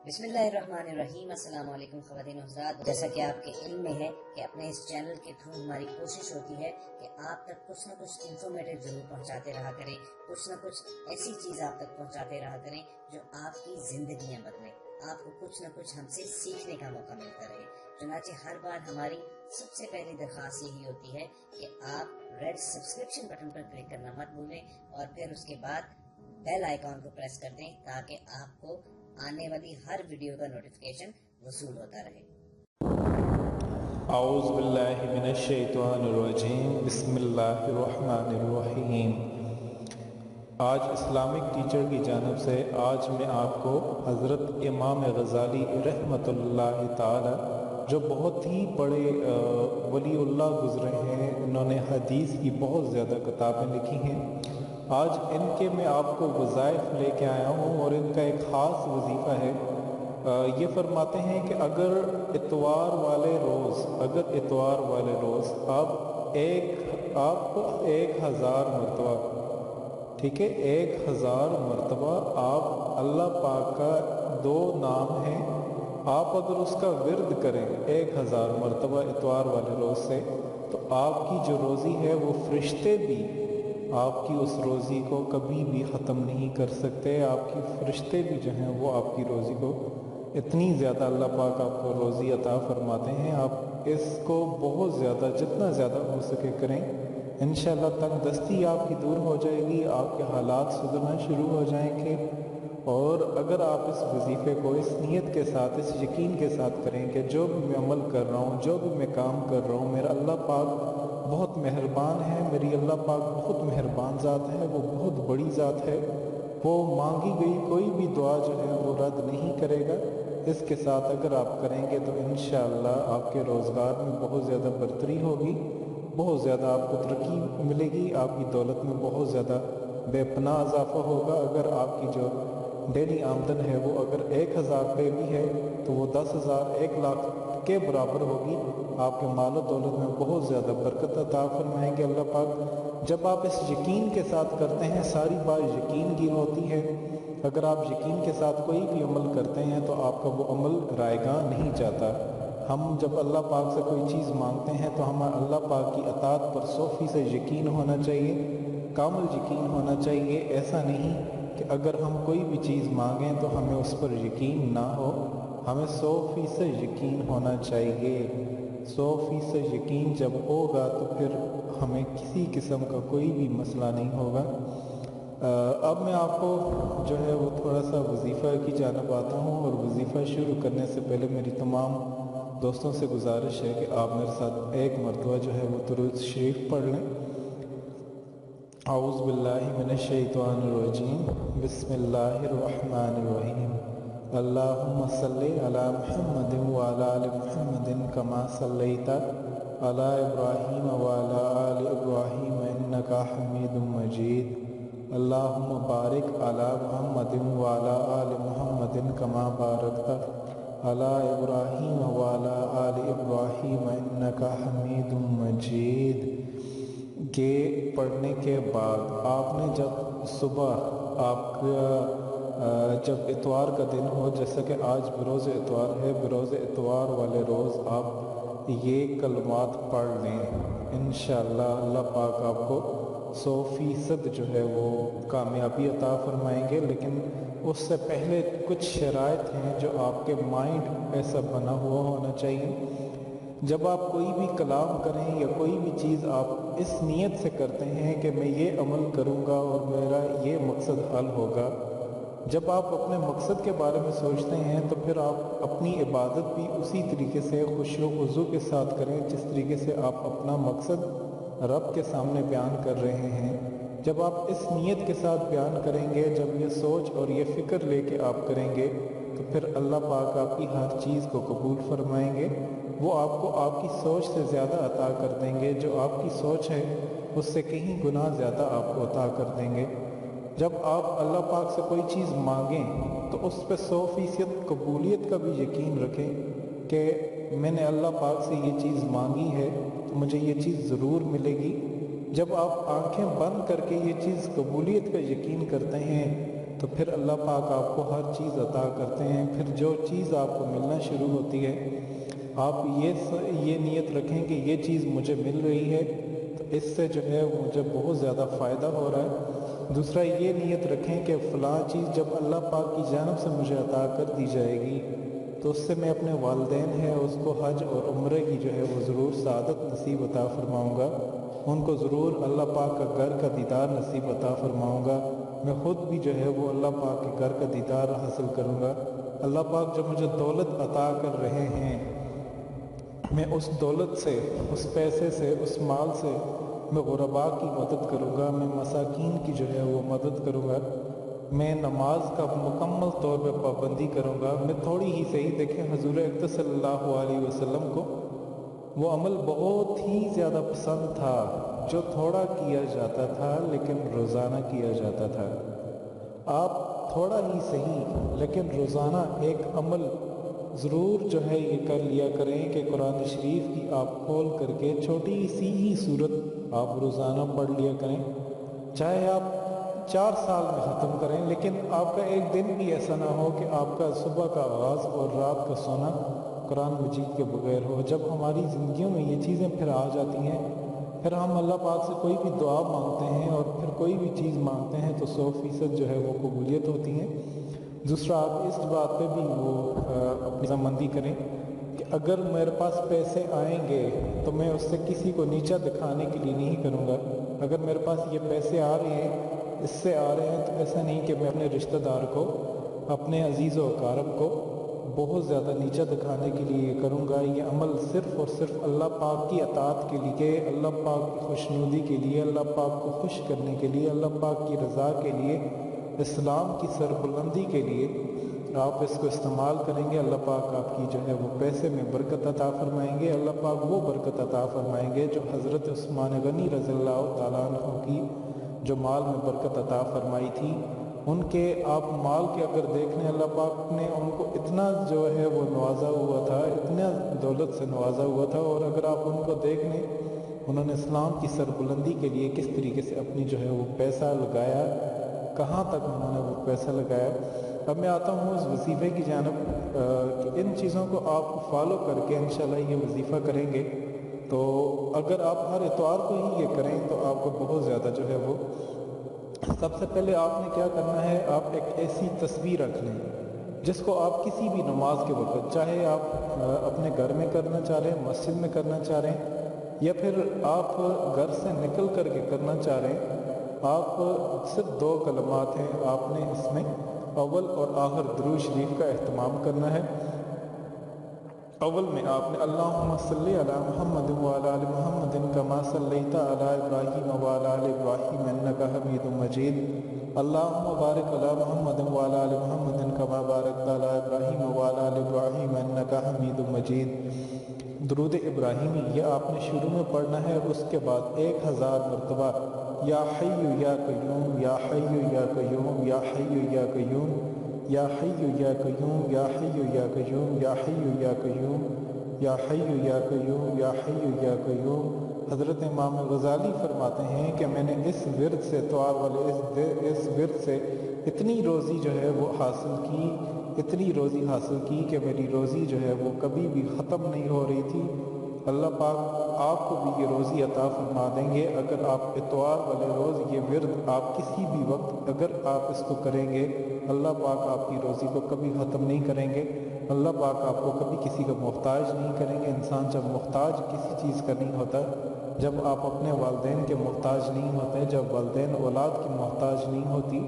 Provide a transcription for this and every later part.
بسم اللہ الرحمن الرحیم۔ السلام علیکم خواتین و حضرات، جیسا کہ آپ کے علم میں ہے کہ اپنے اس چینل کے تھرو ہماری کوشش ہوتی ہے کہ آپ تک کچھ نہ کچھ انفارمیٹیو ضرور پہنچاتے رہا کریں، کچھ نہ کچھ ایسی چیز آپ تک پہنچاتے رہا کریں جو آپ کی زندگیاں بدلیں، آپ کو کچھ نہ کچھ ہم سے سیکھنے کا موقع ملتا رہے۔ چنانچہ ہر بار ہماری سب سے پہلی درخواست یہی ہوتی ہے کہ آپ ریڈ سبسکرپشن بٹن پر کلک کرنا مت بھولیں اور پھر اس کے بعد بیل آئیکن کو پریس کر دیں تاکہ آپ کو آنے والی ہر ویڈیو کا نوٹیفیکیشن وصول ہوتا رہے۔ اعوذ باللہ من الشیطان الرجیم، بسم اللہ الرحمن الرحیم۔ آج اسلامک ٹیچر کی جانب سے آج میں آپ کو حضرت امام غزالی رحمۃ اللہ تعالی، جو بہت ہی بڑے ولی اللہ گزرے ہیں، انہوں نے حدیث کی بہت زیادہ کتابیں لکھی ہیں، آج ان کے میں آپ کو وظائف لے کے آیا ہوں اور ان کا ایک خاص وظیفہ ہے۔ یہ فرماتے ہیں کہ اگر اتوار والے روز آپ 1000 مرتبہ، ٹھیک ہے، 1000 مرتبہ آپ اللہ پاک کا 2 نام ہیں، آپ اگر اس کا ورد کریں 1000 مرتبہ اتوار والے روز سے، تو آپ کی جو روزی ہے وہ فرشتے بھی آپ کی اس روزی کو کبھی بھی ختم نہیں کر سکتے۔ آپ کی فرشتے بھی جو ہیں وہ آپ کی روزی کو اتنی زیادہ اللہ پاک آپ کو روزی عطا فرماتے ہیں، آپ اس کو بہت زیادہ جتنا زیادہ ہو سکے کریں، انشاءاللہ تنگ دستی آپ کی دور ہو جائے گی، آپ کے حالات سدھرنا شروع ہو جائیں گے۔ اور اگر آپ اس وظیفے کو اس نیت کے ساتھ، اس یقین کے ساتھ کریں کہ جو بھی میں عمل کر رہا ہوں، جو بھی میں کام کر رہا ہوں، میرا اللہ پاک بہت مہربان ہے، میری اللہ پاک بہت مہربان ذات ہے، وہ بہت بڑی ذات ہے، وہ مانگی گئی کوئی بھی دعا جو ہے وہ رد نہیں کرے گا۔ اس کے ساتھ اگر آپ کریں گے تو انشاءاللہ آپ کے روزگار میں بہت زیادہ برتری ہوگی، بہت زیادہ آپ کو ترقی ملے گی، آپ کی دولت میں بہت زیادہ بے پناہ اضافہ ہوگا۔ اگر آپ کی جو ڈیلی آمدن ہے وہ اگر 1000 روپے بھی ہے تو وہ 10,000 1 لاکھ کے برابر ہوگی۔ آپ کے مال و دولت میں بہت زیادہ برکت عطا فرمائیں گے اللہ پاک۔ جب آپ اس یقین کے ساتھ کرتے ہیں، ساری بات یقین کی ہوتی ہے، اگر آپ یقین کے ساتھ کوئی بھی عمل کرتے ہیں تو آپ کا وہ عمل رائیگاں نہیں جاتا۔ ہم جب اللہ پاک سے کوئی چیز مانگتے ہیں تو ہمیں اللہ پاک کی اطاعت پر 100% یقین ہونا چاہیے، کامل یقین ہونا چاہیے۔ ایسا نہیں کہ اگر ہم کوئی بھی چیز مانگیں تو ہمیں اس پر یقین نہ ہو، ہمیں 100% یقین ہونا چاہیے۔ 100% یقین جب ہوگا تو پھر ہمیں کسی قسم کا کوئی بھی مسئلہ نہیں ہوگا۔ اب میں آپ کو جو ہے وہ تھوڑا سا وظیفہ کی جانب آتا ہوں، اور وظیفہ شروع کرنے سے پہلے میری تمام دوستوں سے گزارش ہے کہ آپ میرے ساتھ ایک مرتبہ جو ہے وہ درود شریف پڑھ لیں۔ اعوذ باللہ من الشیطان الرجیم، بسم اللہ الرحمن الرحیم۔ اللہم صلی علی محمد وعلی آل محمد کما صلیت علی ابراہیم وعلی آل ابراہیم انکا حمید مجید۔ اللہم بارک علی محمد وعلی آل محمد کما بارکت علی ابراہیم وعلی آل ابراہیم انکا حمید مجید۔ کہ پڑھنے کے بعد آپ نے جب صبح آپ کا جب اتوار کا دن ہو، جیسا کہ آج بروز اتوار ہے، بروز اتوار والے روز آپ یہ کلمات پڑھ لیں، انشاءاللہ اللہ پاک آپ کو 100% جو ہے وہ کامیابی عطا فرمائیں گے۔ لیکن اس سے پہلے کچھ شرائط ہیں جو آپ کے مائنڈ ایسا بنا ہوا ہونا چاہیے۔ جب آپ کوئی بھی کلام کریں یا کوئی بھی چیز آپ اس نیت سے کرتے ہیں کہ میں یہ عمل کروں گا اور میرا یہ مقصد حل ہوگا، جب آپ اپنے مقصد کے بارے میں سوچتے ہیں تو پھر آپ اپنی عبادت بھی اسی طریقے سے خشوع و خضوع کے ساتھ کریں جس طریقے سے آپ اپنا مقصد رب کے سامنے بیان کر رہے ہیں۔ جب آپ اس نیت کے ساتھ بیان کریں گے، جب یہ سوچ اور یہ فکر لے کے آپ کریں گے تو پھر اللہ پاک آپ کی ہر چیز کو قبول فرمائیں گے، وہ آپ کو آپ کی سوچ سے زیادہ عطا کر دیں گے، جو آپ کی سوچ ہے اس سے کہیں گنا زیادہ آپ کو عطا کر دیں گے۔ جب آپ اللہ پاک سے کوئی چیز مانگیں تو اس پہ 100% قبولیت کا بھی یقین رکھیں کہ میں نے اللہ پاک سے یہ چیز مانگی ہے تو مجھے یہ چیز ضرور ملے گی۔ جب آپ آنکھیں بند کر کے یہ چیز قبولیت کا یقین کرتے ہیں تو پھر اللہ پاک آپ کو ہر چیز عطا کرتے ہیں۔ پھر جو چیز آپ کو ملنا شروع ہوتی ہے، آپ یہ نیت رکھیں کہ یہ چیز مجھے مل رہی ہے تو اس سے جو ہے مجھے بہت زیادہ فائدہ ہو رہا ہے۔ دوسرا یہ نیت رکھیں کہ فلاں چیز جب اللہ پاک کی جانب سے مجھے عطا کر دی جائے گی تو اس سے میں اپنے والدین ہیں اس کو حج اور عمرے کی جو ہے وہ ضرور سعادت نصیب عطا فرماؤں گا، ان کو ضرور اللہ پاک کا گھر کا دیدار نصیب عطا فرماؤں گا، میں خود بھی جو ہے وہ اللہ پاک کے گھر کا دیدار حاصل کروں گا۔ اللہ پاک جو مجھے دولت عطا کر رہے ہیں، میں اس دولت سے، اس پیسے سے، اس مال سے میں غرباء کی مدد کروں گا، میں مساکین کی جو ہے وہ مدد کروں گا، میں نماز کا مکمل طور پہ پابندی کروں گا۔ میں تھوڑی ہی صحیح دیکھیں، حضور اقدس صلی اللہ علیہ وسلم کو وہ عمل بہت ہی زیادہ پسند تھا جو تھوڑا کیا جاتا تھا لیکن روزانہ کیا جاتا تھا۔ آپ تھوڑا ہی صحیح لیکن روزانہ ایک عمل ضرور جو ہے یہ کر لیا کریں کہ قرآن شریف کی آپ کھول کر کے چھوٹی سی ہی صورت آپ روزانہ پڑھ لیا کریں، چاہے آپ 4 سال میں ختم کریں، لیکن آپ کا ایک دن بھی ایسا نہ ہو کہ آپ کا صبح کا آغاز اور رات کا سونا قرآن مجید کے بغیر ہو۔ جب ہماری زندگیوں میں یہ چیزیں پھر آ جاتی ہیں، پھر ہم اللہ پاک سے کوئی بھی دعا مانگتے ہیں اور پھر کوئی بھی چیز مانگتے ہیں تو 100% جو ہے وہ قبولیت ہوتی ہیں۔ دوسرا، آپ اس بات پہ بھی وہ اپنی رضامندی کریں کہ اگر میرے پاس پیسے آئیں گے تو میں اس سے کسی کو نیچا دکھانے کے لیے نہیں کروں گا۔ اگر میرے پاس یہ پیسے آ رہے ہیں، اس سے آ رہے ہیں، تو ایسا نہیں کہ میں اپنے رشتہ دار کو، اپنے عزیز و اقارب کو بہت زیادہ نیچا دکھانے کے لیے یہ کروں گا۔ یہ عمل صرف اور صرف اللہ پاک کی اطاعت کے لیے، اللہ پاک کی خوشنودی کے لیے، اللہ پاک کو خوش کرنے کے لیے، اللہ پاک کی رضا کے لیے، اسلام کی سربلندی کے لیے آپ اس کو استعمال کریں گے۔ اللہ پاک آپ کی جو ہے وہ پیسے میں برکت عطا فرمائیں گے۔ اللہ پاک وہ برکت عطا فرمائیں گے جو حضرت عثمان غنی رضی اللہ تعالیٰ عنہ کی جو مال میں برکت عطا فرمائی تھی، ان کے آپ مال کے اگر دیکھنے، اللہ پاک نے ان کو اتنا جو ہے وہ نوازا ہوا تھا، اتنا دولت سے نوازا ہوا تھا، اور اگر آپ ان کو دیکھنے، انہوں نے اسلام کی سربلندی کے لیے کس طریقے سے اپنی جو ہے وہ پیسہ لگایا، کہاں تک انہوں نے وہ پیسہ لگایا۔ اب میں آتا ہوں اس وظیفے کی جانب کہ ان چیزوں کو آپ فالو کر کے انشاءاللہ یہ وظیفہ کریں گے تو اگر آپ ہر اتوار کو ہی یہ کریں تو آپ کو بہت زیادہ جو ہے وہ، سب سے پہلے آپ نے کیا کرنا ہے، آپ ایک ایسی تصویر رکھ لیں جس کو آپ کسی بھی نماز کے وقت، چاہے آپ اپنے گھر میں کرنا چاہ رہے ہیں، مسجد میں کرنا چاہ رہے ہیں، یا پھر آپ گھر سے نکل کر کے کرنا چاہ رہے ہیں، آپ صرف 2 کلمات ہیں، آپ نے اس میں اول اور آخر درود شریف کا اہتمام کرنا ہے۔ اول میں آپ نے اللہم صلی علی محمد وعلی آل محمد کما صلیت علی ابراہیم وعلی آل ابراہیم انک حمید مجید، اللہم بارک علی محمد وعلی آل محمد کما بارکت علی ابراہیم وعلی آل ابراہیم انک حمید مجید۔ درود ابراہیمی یہ آپ نے شروع میں پڑھنا ہے، اس کے بعد 1000 مرتبہ یا حی یا قیوم، یا حی یا قیوم، یا حی یا قیوم، یا حی یا قیوم، یا حی یا قیوم، یا حی یا قیوم، یا حی یا قیوم، یا حی یا قیوم۔ حضرت امام غزالی فرماتے ہیں کہ میں نے اس ورد سے، اتوار والے اس ورد سے اتنی روزی جو ہے وہ حاصل کی، اتنی روزی حاصل کی کہ میری روزی جو ہے وہ کبھی بھی ختم نہیں ہو رہی تھی۔ اللہ پاک آپ کو بھی یہ روزی عطا فرما دیں گے اگر آپ اتوار والے روز یہ ورد آپ کسی بھی وقت اگر آپ اس کو کریں گے، اللہ پاک آپ کی روزی کو کبھی ختم نہیں کریں گے، اللہ پاک آپ کو کبھی کسی کا محتاج نہیں کریں گے۔ انسان جب محتاج کسی چیز کا نہیں ہوتا، جب آپ اپنے والدین کے محتاج نہیں ہوتے، جب والدین اولاد کی محتاج نہیں ہوتی،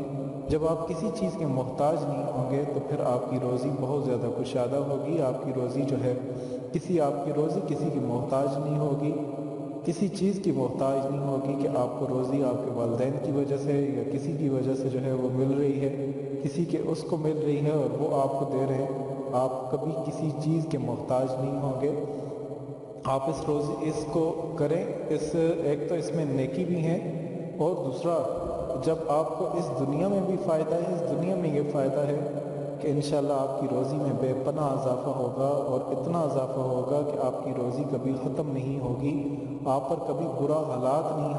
جب آپ کسی چیز کے محتاج نہیں ہوں گے تو پھر آپ کی روزی بہت زیادہ کشادہ ہوگی، آپ کی روزی جو ہے آپ کی روزی کسی کی محتاج نہیں ہوگی، کسی چیز کی محتاج نہیں ہوگی کہ آپ کو روزی آپ کے والدین کی وجہ سے یا کسی کی وجہ سے جو ہے وہ مل رہی ہے، کسی کے اس کو مل رہی ہے اور وہ آپ کو دے رہے ہیں، آپ کبھی کسی چیز کے محتاج نہیں ہوں گے۔ آپ اس کو کریں، ایک تو اس میں نیکی بھی ہے، اور دوسرا جب آپ کو اس دنیا میں بھی فائدہ ہے، اس دنیا میں یہ فائدہ ہے کہ انشاءاللہ آپ کی روزی میں بے پناہ اضافہ ہوگا، اور اتنا اضافہ ہوگا کہ آپ کی روزی کبھی ختم نہیں ہوگی، آپ پر کبھی برا حالات نہیں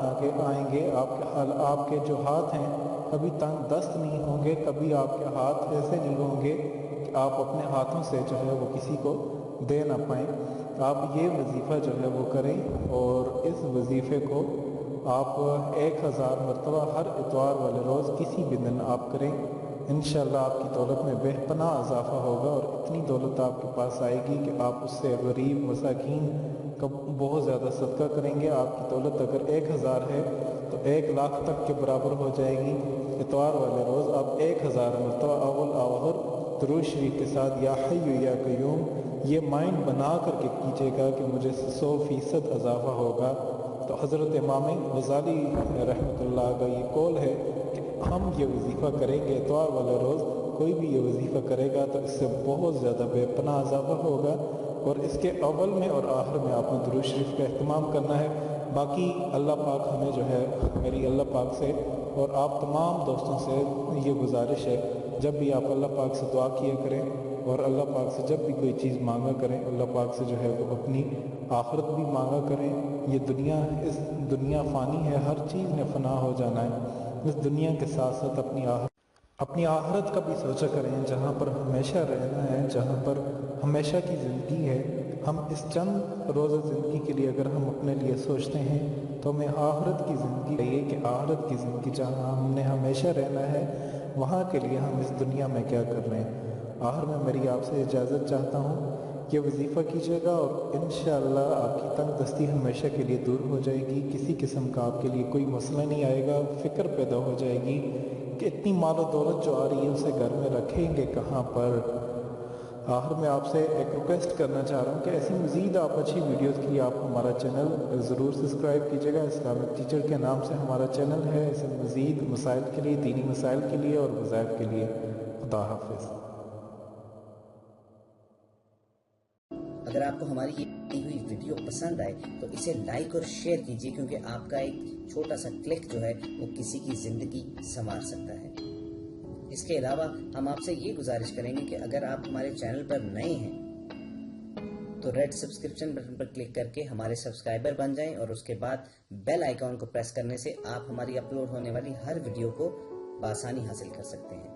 آئیں گے، آپ کے جو ہاتھ ہیں کبھی تنگ دست نہیں ہوں گے، کبھی آپ کے ہاتھ ایسے نہیں ہوں گے کہ آپ اپنے ہاتھوں سے جو ہے وہ کسی کو دے نہ پائیں۔ آپ یہ وظیفہ جو ہے وہ کریں، اور اس وظیفے کو آپ 1000 مرتبہ ہر اتوار والے روز کسی بھی دن آپ کریں۔ انشاءاللہ آپ کی دولت میں بے پناہ اضافہ ہوگا، اور اتنی دولت آپ کے پاس آئے گی کہ آپ اس سے غریب مساکین کا بہت زیادہ صدقہ کریں گے۔ آپ کی دولت اگر 1000 ہے تو 1,00,000 تک کے برابر ہو جائے گی۔ اتوار والے روز آپ 1000 مرتبہ اول آخر درود شریف کے ساتھ یا حی یا قیوم یہ مائنڈ بنا کر کے کیجیے گا کہ مجھے 100% اضافہ ہوگا۔ تو حضرت امام غزالی رحمۃ اللہ کا یہ قول ہے کہ ہم یہ وظیفہ کریں گے اتوار والے روز، کوئی بھی یہ وظیفہ کرے گا تو اس سے بہت زیادہ بے پناہ اضافہ ہوگا، اور اس کے اول میں اور آخر میں آپ نے درود شریف کا اہتمام کرنا ہے۔ باقی اللہ پاک ہمیں جو ہے، میری اللہ پاک سے اور آپ تمام دوستوں سے یہ گزارش ہے، جب بھی آپ اللہ پاک سے دعا کیا کریں اور اللہ پاک سے جب بھی کوئی چیز مانگا کریں، اللہ پاک سے جو ہے وہ اپنی آخرت بھی مانگا کریں۔ یہ دنیا، اس دنیا فانی ہے، ہر چیز نے فنا ہو جانا ہے۔ اس دنیا کے ساتھ ساتھ اپنی آخرت کا بھی سوچا کریں، جہاں پر ہمیشہ رہنا ہے، جہاں پر ہمیشہ کی زندگی ہے۔ ہم اس چند روزہ زندگی کے لیے اگر ہم اپنے لیے سوچتے ہیں تو ہمیں آخرت کی زندگی چاہیے کہ آخرت کی زندگی جہاں ہم نے ہمیشہ رہنا ہے، وہاں کے لیے ہم اس دنیا میں کیا کر رہے ہیں۔ آخر میں میری آپ سے اجازت چاہتا ہوں، یہ وظیفہ کیجیے گا اور انشاءاللہ آپ کی تنگ دستی ہمیشہ کے لیے دور ہو جائے گی۔ کسی قسم کا آپ کے لیے کوئی مسئلہ نہیں آئے گا، فکر پیدا ہو جائے گی کہ اتنی مال و دولت جو آ رہی ہے اسے گھر میں رکھیں گے کہاں پر۔ آخر میں آپ سے ایک ریکویسٹ کرنا چاہ رہا ہوں کہ ایسی مزید آپ اچھی ویڈیوز کے لیے آپ ہمارا چینل ضرور سبسکرائب کیجیے گا۔ اسلامک ٹیچر کے نام سے ہمارا چینل ہے، اسے مزید مسائل کے لیے، دینی مسائل کے لیے اور وظائف کے لیے۔ خدا حافظ۔ اگر آپ کو ہماری یہ دی ہوئی ویڈیو پسند آئے تو اسے لائک اور شیئر کیجیے، کیونکہ آپ کا ایک چھوٹا سا کلک جو ہے وہ کسی کی زندگی سنوار سکتا ہے۔ اس کے علاوہ ہم آپ سے یہ گزارش کریں گے کہ اگر آپ ہمارے چینل پر نئے ہیں تو ریڈ سبسکرپشن بٹن پر کلک کر کے ہمارے سبسکرائبر بن جائیں، اور اس کے بعد بیل آئیکن کو پریس کرنے سے آپ ہماری اپلوڈ ہونے والی ہر ویڈیو کو بآسانی حاصل کر سکتے ہیں۔